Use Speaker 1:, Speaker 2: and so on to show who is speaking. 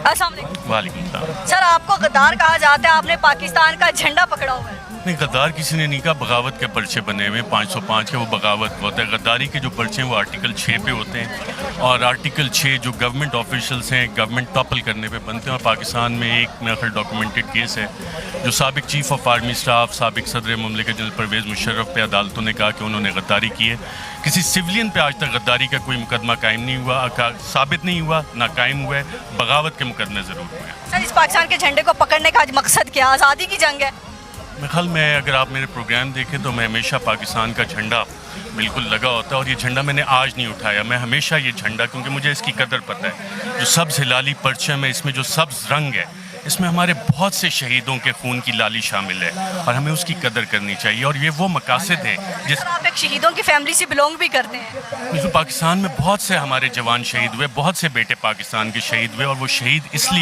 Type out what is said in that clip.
Speaker 1: अस्सलाम वालेकुम।
Speaker 2: वालेकुम सलाम।
Speaker 1: सर, आपको गद्दार कहा जाता है, आपने पाकिस्तान का झंडा पकड़ा हुआ है।
Speaker 2: नहीं, गद्दार किसी ने नहीं कहा, बगावत के पर्चे बने हुए 505 के, वो बगावत होता है। गद्दारी के जो पर्चे हैं वो आर्टिकल 6 पे होते हैं, और आर्टिकल 6 जो गवर्नमेंट ऑफिशियल्स हैं, गवर्नमेंट टॉपल करने पे बनते हैं। और पाकिस्तान में एक मेरा ख्याल डॉक्यूमेंटेड केस है जो साबिक चीफ ऑफ आर्मी स्टाफ, साबिक सदर मुमलिकत जनरल परवेज़ मुशर्रफ पे अदालतों ने कहा कि उन्होंने गद्दारी की है। किसी सिविलियन पे आज तक गद्दारी का कोई मुकदमा कायम नहीं हुआ, साबित नहीं हुआ, ना कायम हुआ है। बगावत के मुकदमे ज़रूर हुए हैं।
Speaker 1: सर, इस पाकिस्तान के झंडे को पकड़ने का आज मकसद क्या? आज़ादी की जंग है।
Speaker 2: मेरे ख्याल में अगर आप मेरे प्रोग्राम देखें तो मैं हमेशा पाकिस्तान का झंडा बिल्कुल लगा होता है, और ये झंडा मैंने आज नहीं उठाया। मैं हमेशा ये झंडा, क्योंकि मुझे इसकी कदर पता है, जो सब्ज़ हिलाली परचम है, इसमें जो सब्ज़ रंग है, इसमें हमारे बहुत से शहीदों के खून की लाली शामिल है, और हमें उसकी कदर करनी चाहिए। और ये वो मकासद हैं जिस
Speaker 1: सर, आप एक शहीदों की फैमिली से बिलोंग भी करते हैं।
Speaker 2: पाकिस्तान में बहुत से हमारे जवान शहीद हुए, बहुत से बेटे पाकिस्तान के शहीद हुए, और वो शहीद इसलिए